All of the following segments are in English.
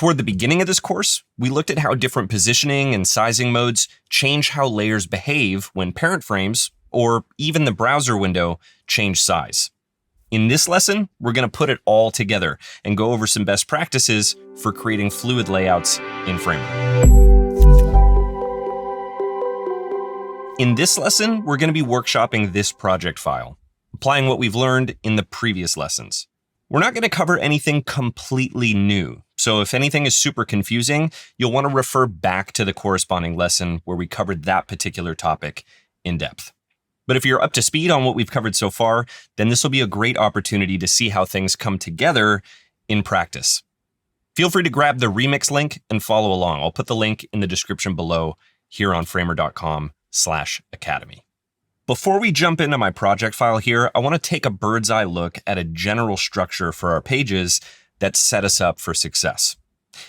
Toward the beginning of this course, we looked at how different positioning and sizing modes change how layers behave when parent frames, or even the browser window, change size. In this lesson, we're going to put it all together and go over some best practices for creating fluid layouts in Framer. In this lesson, we're going to be workshopping this project file, applying what we've learned in the previous lessons. We're not going to cover anything completely new, so if anything is super confusing, you'll want to refer back to the corresponding lesson where we covered that particular topic in depth. But if you're up to speed on what we've covered so far, then this will be a great opportunity to see how things come together in practice. Feel free to grab the remix link and follow along. I'll put the link in the description below here on framer.com/academy. Before we jump into my project file here, I want to take a bird's eye look at a general structure for our pages that set us up for success.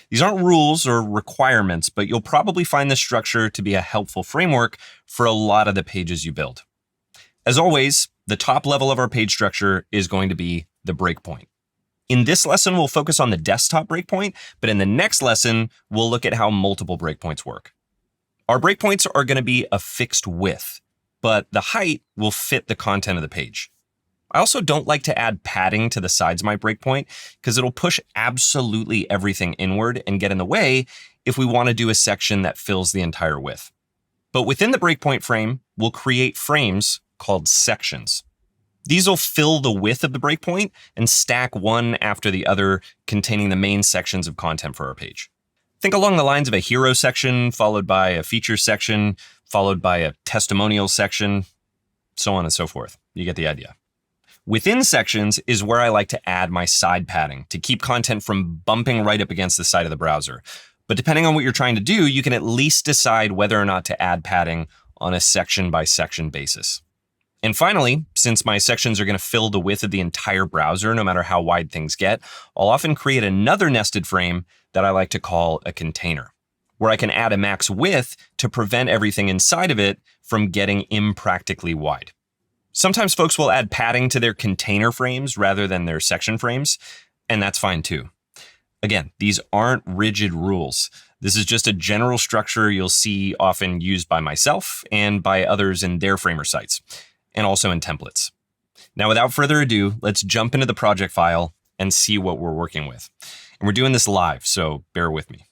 These aren't rules or requirements, but you'll probably find this structure to be a helpful framework for a lot of the pages you build. As always, the top level of our page structure is going to be the breakpoint. In this lesson, we'll focus on the desktop breakpoint, but in the next lesson, we'll look at how multiple breakpoints work. Our breakpoints are going to be a fixed width, but the height will fit the content of the page. I also don't like to add padding to the sides of my breakpoint because it'll push absolutely everything inward and get in the way if we want to do a section that fills the entire width. But within the breakpoint frame, we'll create frames called sections. These will fill the width of the breakpoint and stack one after the other, containing the main sections of content for our page. Think along the lines of a hero section, followed by a feature section, followed by a testimonial section, so on and so forth. You get the idea. Within sections is where I like to add my side padding to keep content from bumping right up against the side of the browser. But depending on what you're trying to do, you can at least decide whether or not to add padding on a section by section basis. And finally, since my sections are going to fill the width of the entire browser, no matter how wide things get, I'll often create another nested frame that I like to call a container, where I can add a max width to prevent everything inside of it from getting impractically wide. Sometimes folks will add padding to their container frames rather than their section frames, and that's fine too. Again, these aren't rigid rules. This is just a general structure you'll see often used by myself and by others in their Framer sites, and also in templates. Now, without further ado, let's jump into the project file and see what we're working with. And we're doing this live, so bear with me.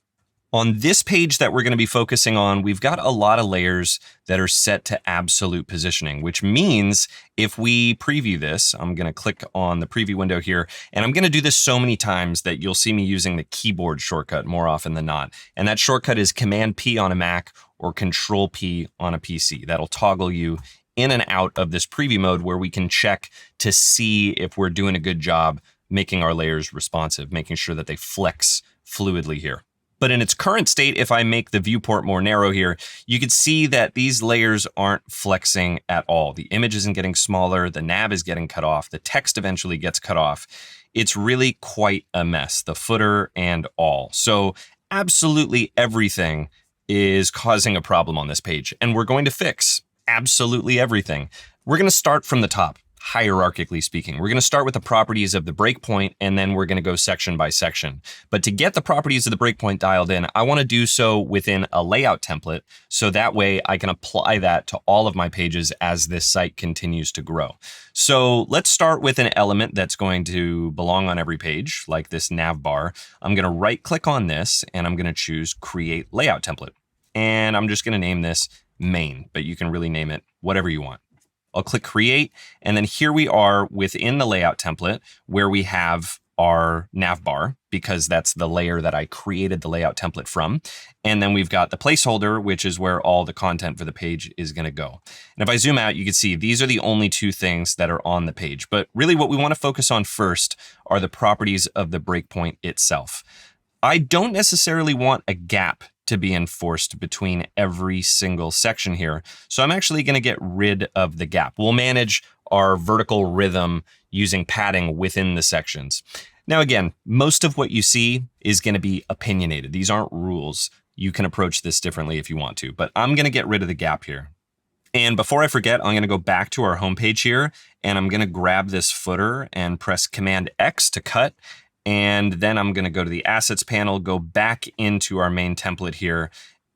On this page that we're going to be focusing on, we've got a lot of layers that are set to absolute positioning, which means if we preview this, I'm going to click on the preview window here, and I'm going to do this so many times that you'll see me using the keyboard shortcut more often than not. And that shortcut is Command-P on a Mac or Control-P on a PC. That'll toggle you in and out of this preview mode where we can check to see if we're doing a good job making our layers responsive, making sure that they flex fluidly here. But in its current state, if I make the viewport more narrow here, you can see that these layers aren't flexing at all. The image isn't getting smaller, the nav is getting cut off, the text eventually gets cut off. It's really quite a mess, the footer and all. So absolutely everything is causing a problem on this page, and we're going to fix absolutely everything. We're going to start from the top. Hierarchically speaking, we're going to start with the properties of the breakpoint, and then we're going to go section by section. But to get the properties of the breakpoint dialed in, I want to do so within a layout template, so that way I can apply that to all of my pages as this site continues to grow. So let's start with an element that's going to belong on every page, like this nav bar. I'm going to right click on this, and I'm going to choose Create Layout Template. And I'm just going to name this Main, but you can really name it whatever you want. I'll click Create, and then here we are within the layout template where we have our nav bar, because that's the layer that I created the layout template from. And then we've got the placeholder, which is where all the content for the page is going to go. And if I zoom out, you can see these are the only two things that are on the page. But really what we want to focus on first are the properties of the breakpoint itself. I don't necessarily want a gap to be enforced between every single section here. So I'm actually going to get rid of the gap. We'll manage our vertical rhythm using padding within the sections. Now, again, most of what you see is going to be opinionated. These aren't rules. You can approach this differently if you want to, but I'm going to get rid of the gap here. And before I forget, I'm going to go back to our homepage here, and I'm going to grab this footer and press Command X to cut. And then I'm going to go to the assets panel, go back into our main template here,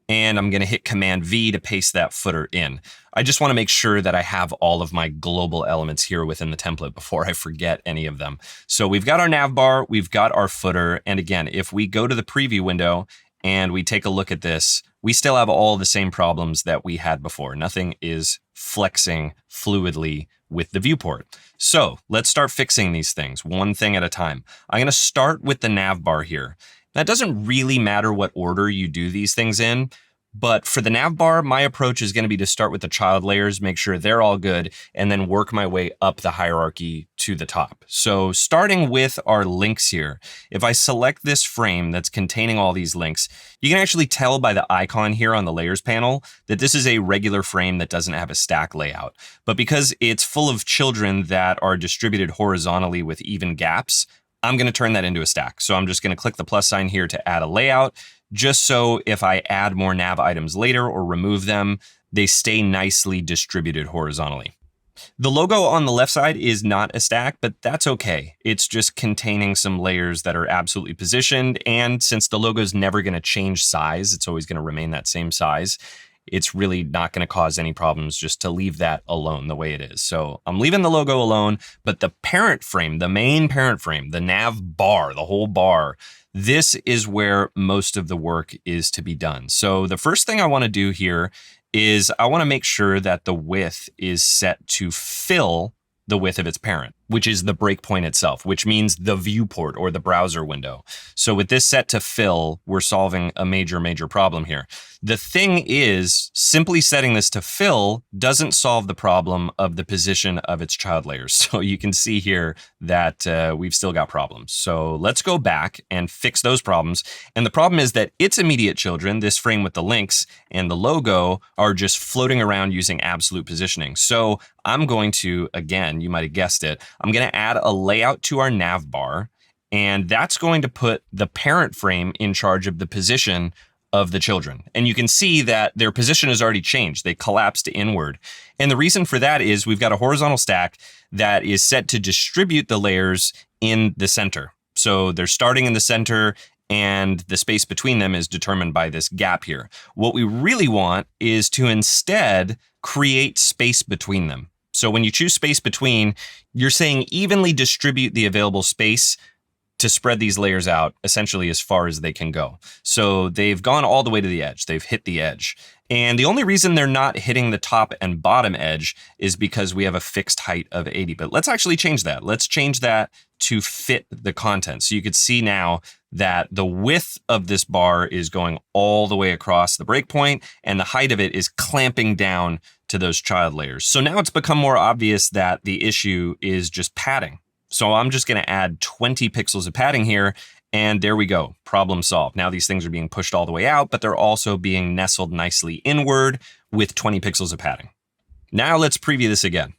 and I'm going to hit Command V to paste that footer in. I just want to make sure that I have all of my global elements here within the template before I forget any of them. So we've got our nav bar, we've got our footer. And again, if we go to the preview window and we take a look at this, we still have all the same problems that we had before. Nothing is flexing fluidly with the viewport. So let's start fixing these things one thing at a time. I'm going to start with the nav bar here. That doesn't really matter what order you do these things in, but for the nav bar, my approach is going to be to start with the child layers, make sure they're all good, and then work my way up the hierarchy to the top. So starting with our links here, if I select this frame that's containing all these links, you can actually tell by the icon here on the layers panel that this is a regular frame that doesn't have a stack layout. But because it's full of children that are distributed horizontally with even gaps, I'm going to turn that into a stack. So I'm just going to click the plus sign here to add a layout, just so if I add more nav items later or remove them, they stay nicely distributed horizontally. The logo on the left side is not a stack, but that's okay. It's just containing some layers that are absolutely positioned. And since the logo is never going to change size, it's always going to remain that same size. It's really not going to cause any problems just to leave that alone the way it is. So I'm leaving the logo alone, but the parent frame, the main parent frame, the nav bar, the whole bar, this is where most of the work is to be done. So the first thing I want to do here is I want to make sure that the width is set to fill the width of its parent, which is the breakpoint itself, which means the viewport or the browser window. So with this set to fill, we're solving a major problem here. The thing is, simply setting this to fill doesn't solve the problem of the position of its child layers. So you can see here that we've still got problems. So let's go back and fix those problems. And the problem is that its immediate children, this frame with the links and the logo, are just floating around using absolute positioning. So I'm going to, again, you might have guessed it, I'm going to add a layout to our nav bar, and that's going to put the parent frame in charge of the position of the children. And you can see that their position has already changed. They collapsed inward. And the reason for that is we've got a horizontal stack that is set to distribute the layers in the center. So they're starting in the center, and the space between them is determined by this gap here. What we really want is to instead create space between them. So when you choose space between, you're saying evenly distribute the available space to spread these layers out essentially as far as they can go. So they've gone all the way to the edge. They've hit the edge. And the only reason they're not hitting the top and bottom edge is because we have a fixed height of 80. But let's actually change that. Let's change that to fit the content. So you could see now that the width of this bar is going all the way across the breakpoint, and the height of it is clamping down to those child layers. So now it's become more obvious that the issue is just padding. So I'm just going to add 20 pixels of padding here, and there we go, problem solved. Now these things are being pushed all the way out, but they're also being nestled nicely inward with 20 pixels of padding. Now let's preview this again.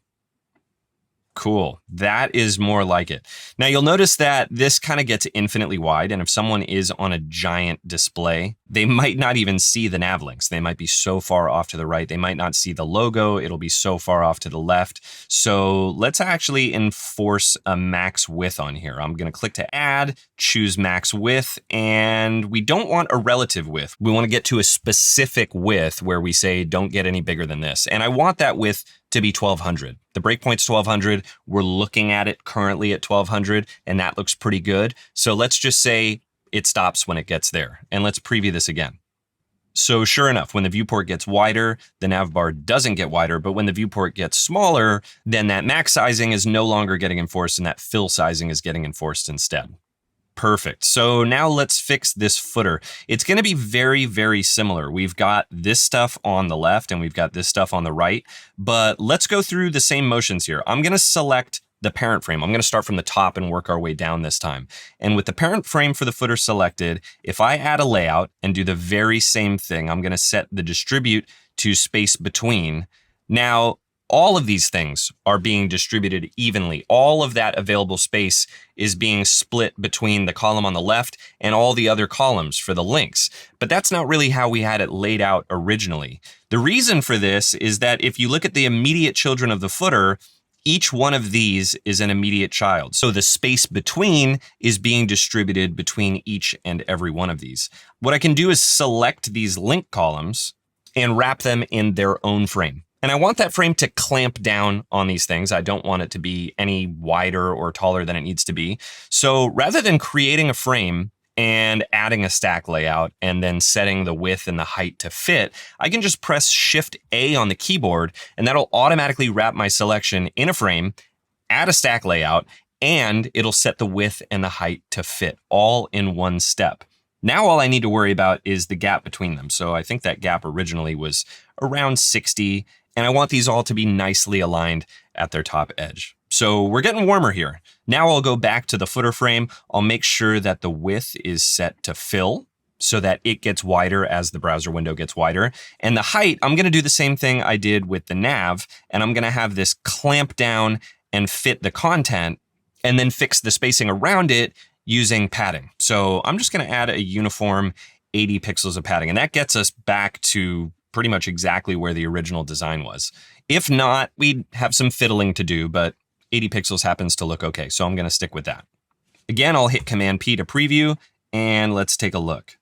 Cool. That is more like it. Now you'll notice that this kind of gets infinitely wide, and if someone is on a giant display, they might not even see the nav links. They might be so far off to the right. They might not see the logo. It'll be so far off to the left. So let's actually enforce a max width on here. I'm going to click to add, choose max width, and we don't want a relative width. We want to get to a specific width where we say don't get any bigger than this. And I want that width to be 1200. The breakpoint's 1200. We're looking at it currently at 1200, and that looks pretty good. So let's just say it stops when it gets there. And let's preview this again. So sure enough, when the viewport gets wider, the nav bar doesn't get wider, but when the viewport gets smaller, then that max sizing is no longer getting enforced and that fill sizing is getting enforced instead. Perfect. So now let's fix this footer. It's going to be very similar. We've got this stuff on the left and we've got this stuff on the right, but let's go through the same motions here. I'm going to select the parent frame. I'm going to start from the top and work our way down this time. And with the parent frame for the footer selected, if I add a layout and do the very same thing, I'm going to set the distribute to space between. Now, all of these things are being distributed evenly. All of that available space is being split between the column on the left and all the other columns for the links. But that's not really how we had it laid out originally. The reason for this is that if you look at the immediate children of the footer, each one of these is an immediate child. So the space between is being distributed between each and every one of these. What I can do is select these link columns and wrap them in their own frame. And I want that frame to clamp down on these things. I don't want it to be any wider or taller than it needs to be. So rather than creating a frame and adding a stack layout and then setting the width and the height to fit, I can just press Shift A on the keyboard and that'll automatically wrap my selection in a frame, add a stack layout, and it'll set the width and the height to fit all in one step. Now all I need to worry about is the gap between them. So I think that gap originally was around 60, and I want these all to be nicely aligned at their top edge. So we're getting warmer here. Now I'll go back to the footer frame. I'll make sure that the width is set to fill so that it gets wider as the browser window gets wider. And the height, I'm gonna do the same thing I did with the nav, and I'm gonna have this clamp down and fit the content and then fix the spacing around it using padding. So I'm just gonna add a uniform 80 pixels of padding, and that gets us back to pretty much exactly where the original design was. If not, we'd have some fiddling to do, but 80 pixels happens to look okay, so I'm gonna stick with that. Again, I'll hit Command P to preview, and let's take a look.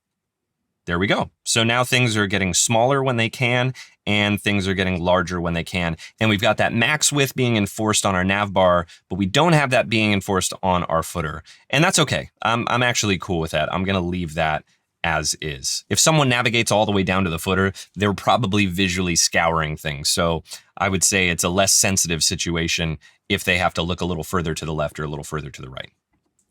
There we go. So now things are getting smaller when they can, and things are getting larger when they can. And we've got that max width being enforced on our nav bar, but we don't have that being enforced on our footer. And that's okay. I'm actually cool with that. I'm gonna leave that as is. If someone navigates all the way down to the footer, they're probably visually scouring things. So I would say it's a less sensitive situation if they have to look a little further to the left or a little further to the right.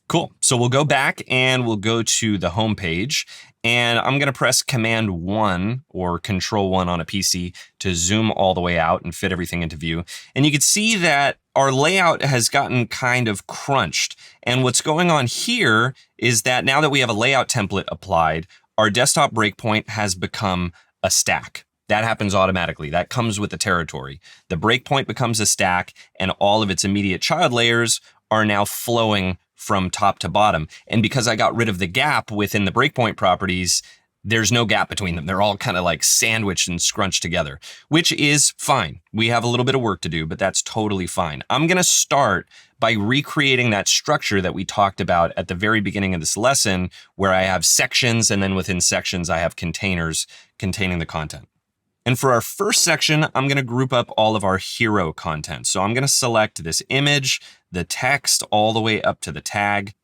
Cool. So we'll go back and we'll go to the home page, and I'm going to press Command 1 or Control 1 on a PC to zoom all the way out and fit everything into view. And you can see that our layout has gotten kind of crunched. And what's going on here is that now that we have a layout template applied, our desktop breakpoint has become a stack. That happens automatically. That comes with the territory. The breakpoint becomes a stack, and all of its immediate child layers are now flowing from top to bottom. And because I got rid of the gap within the breakpoint properties, there's no gap between them. They're all kind of like sandwiched and scrunched together, which is fine. We have a little bit of work to do, but that's totally fine. I'm gonna start by recreating that structure that we talked about at the very beginning of this lesson, where I have sections, and then within sections, I have containers containing the content. And for our first section, I'm gonna group up all of our hero content. So I'm gonna select this image, the text, all the way up to the tag.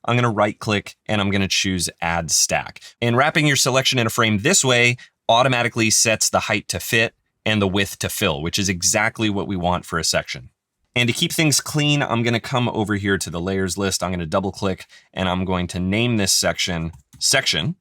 I'm gonna right click and I'm gonna choose Add Stack. And wrapping your selection in a frame this way automatically sets the height to fit and the width to fill, which is exactly what we want for a section. And to keep things clean, I'm gonna come over here to the layers list. I'm gonna double click and I'm going to name this section Section-Hero.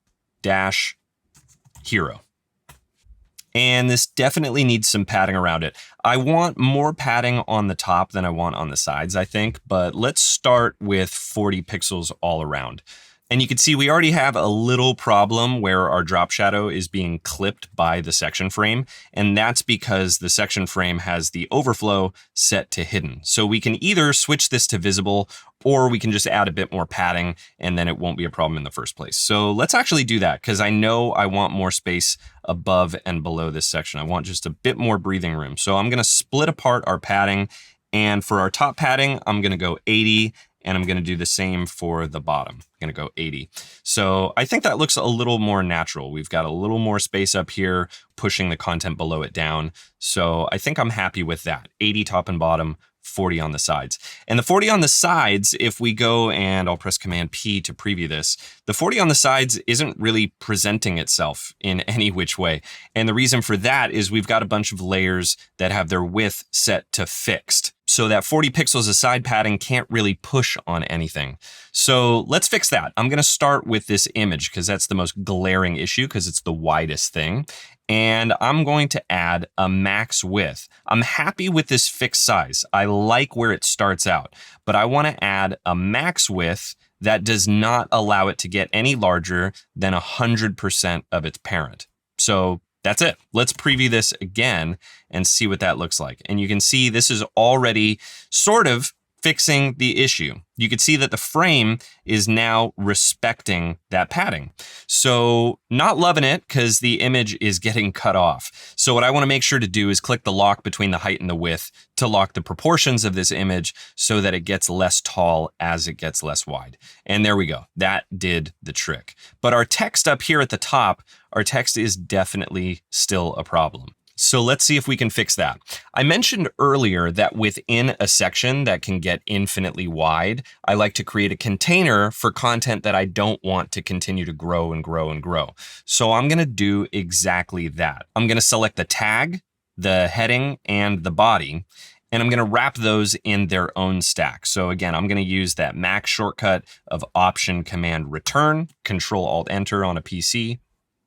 And this definitely needs some padding around it. I want more padding on the top than I want on the sides, I think, but let's start with 40 pixels all around. And you can see we already have a little problem where our drop shadow is being clipped by the section frame. And that's because the section frame has the overflow set to hidden. So we can either switch this to visible, or we can just add a bit more padding and then it won't be a problem in the first place. So let's actually do that, because I know I want more space above and below this section. I want just a bit more breathing room. So I'm gonna split apart our padding, and for our top padding, I'm gonna go 80, and I'm gonna do the same for the bottom. I'm gonna go 80. So I think that looks a little more natural. We've got a little more space up here, pushing the content below it down. So I think I'm happy with that. 80 top and bottom, 40 on the sides. And the 40 on the sides, if we go and I'll press Command P to preview this, the 40 on the sides isn't really presenting itself in any which way. And the reason for that is we've got a bunch of layers that have their width set to fixed. So that 40 pixels of side padding can't really push on anything. So let's fix that. I'm gonna start with this image because that's the most glaring issue because it's the widest thing. And I'm going to add a max width. I'm happy with this fixed size. I like where it starts out, but I wanna add a max width that does not allow it to get any larger than 100% of its parent. So that's it. Let's preview this again and see what that looks like. And you can see this is already sort of fixing the issue. You can see that the frame is now respecting that padding. So not loving it because the image is getting cut off. So what I want to make sure to do is click the lock between the height and the width to lock the proportions of this image so that it gets less tall as it gets less wide. And there we go. That did the trick. But our text up here at the top, our text is definitely still a problem. So let's see if we can fix that. I mentioned earlier that within a section that can get infinitely wide, I like to create a container for content that I don't want to continue to grow and grow and grow. So I'm gonna do exactly that. I'm gonna select the tag, the heading, and the body, and I'm gonna wrap those in their own stack. So again, I'm gonna use that Mac shortcut of Option Command Return, Control Alt Enter on a PC.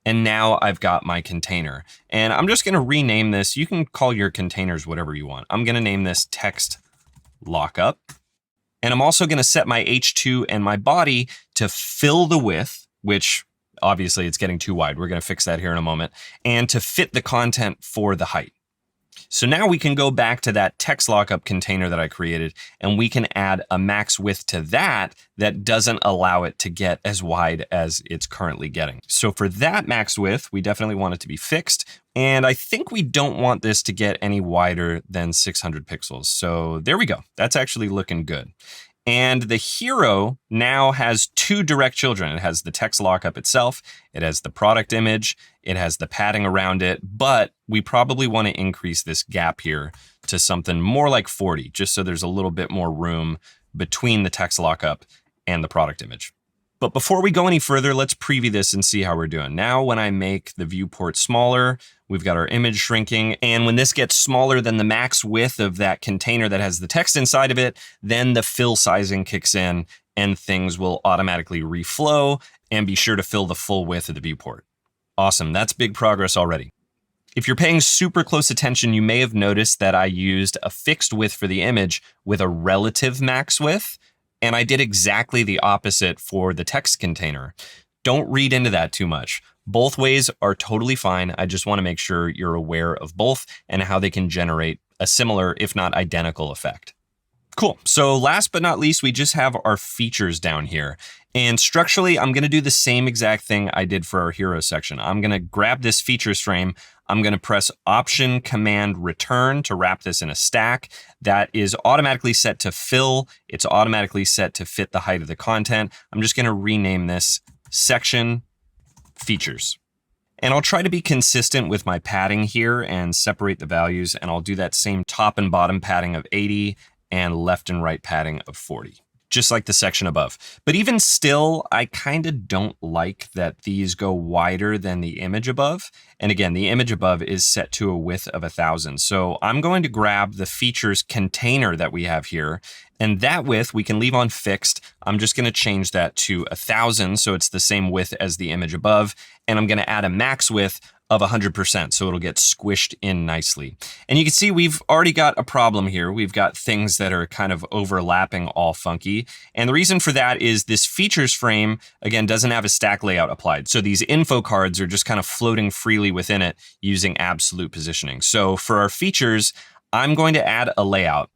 And now I've got my container. And I'm just gonna rename this. You can call your containers whatever you want. I'm gonna name this text lockup. And I'm also gonna set my H2 and my body to fill the width, which obviously it's getting too wide. We're gonna fix that here in a moment. And to fit the content for the height. So now we can go back to that text lockup container that I created, and we can add a max width to that doesn't allow it to get as wide as it's currently getting. So for that max width, we definitely want it to be fixed. And I think we don't want this to get any wider than 600 pixels. So there we go. That's actually looking good. And the hero now has two direct children. It has the text lockup itself, it has the product image, it has the padding around it, but we probably want to increase this gap here to something more like 40, just so there's a little bit more room between the text lockup and the product image. But before we go any further, let's preview this and see how we're doing. Now, when I make the viewport smaller, we've got our image shrinking. And when this gets smaller than the max width of that container that has the text inside of it, then the fill sizing kicks in and things will automatically reflow and be sure to fill the full width of the viewport. Awesome, that's big progress already. If you're paying super close attention, you may have noticed that I used a fixed width for the image with a relative max width. And I did exactly the opposite for the text container. Don't read into that too much. Both ways are totally fine. I just want to make sure you're aware of both and how they can generate a similar, if not identical, effect. Cool. So last but not least, we just have our features down here. And structurally, I'm going to do the same exact thing I did for our hero section. I'm going to grab this features frame. I'm going to press Option Command Return to wrap this in a stack. That is automatically set to fill. It's automatically set to fit the height of the content. I'm just going to rename this section features. And I'll try to be consistent with my padding here and separate the values. And I'll do that same top and bottom padding of 80 and left and right padding of 40. Just like the section above. But even still, I kind of don't like that these go wider than the image above. And again, the image above is set to a width of 1,000. So I'm going to grab the features container that we have here, and that width we can leave on fixed. I'm just going to change that to 1,000 so it's the same width as the image above. And I'm going to add a max width of 100%, so it'll get squished in nicely. And you can see we've already got a problem here. We've got things that are kind of overlapping all funky. And the reason for that is this features frame, again, doesn't have a stack layout applied. So these info cards are just kind of floating freely within it using absolute positioning. So for our features, I'm going to add a layout.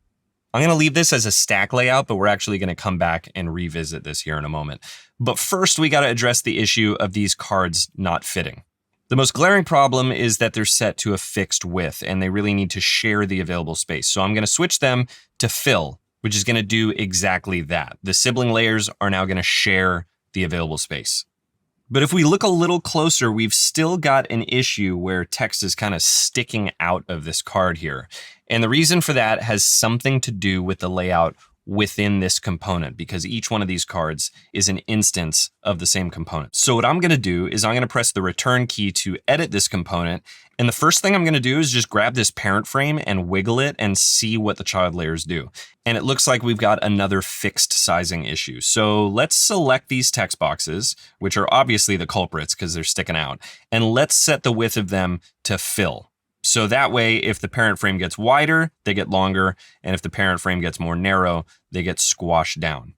I'm going to leave this as a stack layout, but we're actually going to come back and revisit this here in a moment. But first, we got to address the issue of these cards not fitting. The most glaring problem is that they're set to a fixed width and they really need to share the available space. So I'm going to switch them to fill, which is going to do exactly that. The sibling layers are now going to share the available space. But if we look a little closer, we've still got an issue where text is kind of sticking out of this card here. And the reason for that has something to do with the layout within this component, because each one of these cards is an instance of the same component. So what I'm going to do is I'm going to press the return key to edit this component. And the first thing I'm going to do is just grab this parent frame and wiggle it and see what the child layers do. And it looks like we've got another fixed sizing issue. So let's select these text boxes, which are obviously the culprits because they're sticking out. And let's set the width of them to fill. So that way, if the parent frame gets wider, they get longer. And if the parent frame gets more narrow, they get squashed down.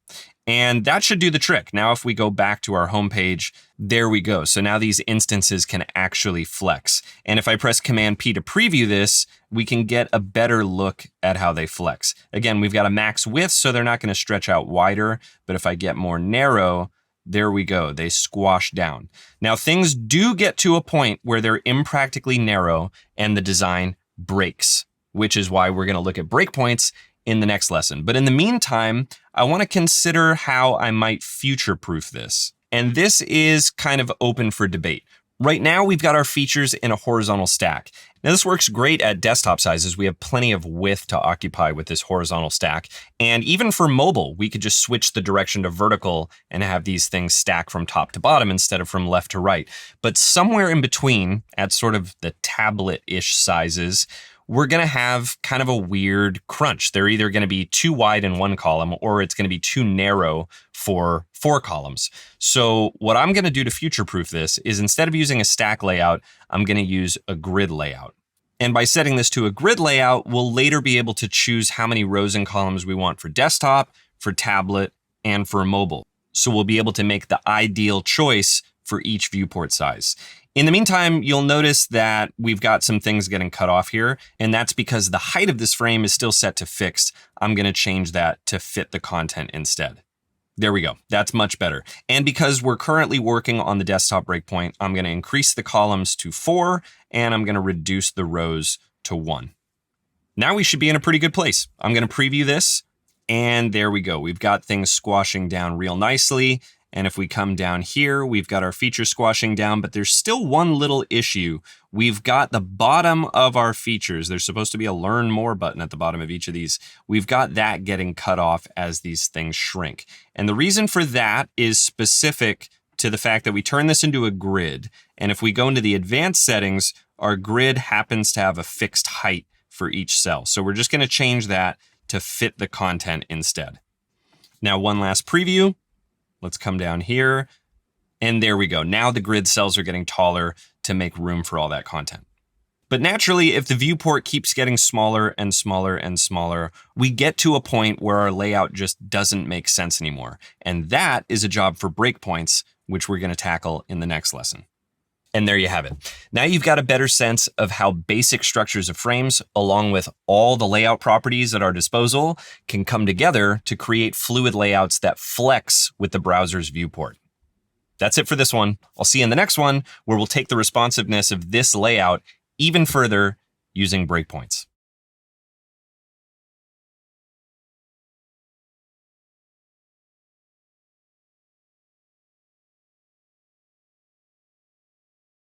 And that should do the trick. Now, if we go back to our home page, there we go. So now these instances can actually flex. And if I press Command P to preview this, we can get a better look at how they flex. Again, we've got a max width, so they're not going to stretch out wider. But if I get more narrow, there we go. They squash down. Now, things do get to a point where they're impractically narrow and the design breaks, which is why we're going to look at breakpoints in the next lesson. But in the meantime, I want to consider how I might future-proof this. And this is kind of open for debate. Right now, we've got our features in a horizontal stack. Now, this works great at desktop sizes. We have plenty of width to occupy with this horizontal stack. And even for mobile, we could just switch the direction to vertical and have these things stack from top to bottom instead of from left to right. But somewhere in between, at sort of the tablet-ish sizes, we're going to have kind of a weird crunch. They're either going to be too wide in one column or it's going to be too narrow for 4 columns. So what I'm going to do to future-proof this is instead of using a stack layout, I'm going to use a grid layout. And by setting this to a grid layout, we'll later be able to choose how many rows and columns we want for desktop, for tablet, and for mobile. So we'll be able to make the ideal choice for each viewport size. In the meantime, you'll notice that we've got some things getting cut off here, and that's because the height of this frame is still set to fixed. I'm going to change that to fit the content instead. There we go. That's much better. And because we're currently working on the desktop breakpoint, I'm going to increase the columns to 4, and I'm going to reduce the rows to 1. Now we should be in a pretty good place. I'm going to preview this, and there we go. We've got things squashing down real nicely. And if we come down here, we've got our features squashing down, but there's still one little issue. We've got the bottom of our features. There's supposed to be a learn more button at the bottom of each of these. We've got that getting cut off as these things shrink. And the reason for that is specific to the fact that we turn this into a grid. And if we go into the advanced settings, our grid happens to have a fixed height for each cell. So we're just going to change that to fit the content instead. Now, one last preview. Let's come down here, and there we go. Now the grid cells are getting taller to make room for all that content. But naturally, if the viewport keeps getting smaller and smaller and smaller, we get to a point where our layout just doesn't make sense anymore. And that is a job for breakpoints, which we're going to tackle in the next lesson. And there you have it. Now you've got a better sense of how basic structures of frames, along with all the layout properties at our disposal, can come together to create fluid layouts that flex with the browser's viewport. That's it for this one. I'll see you in the next one, where we'll take the responsiveness of this layout even further using breakpoints.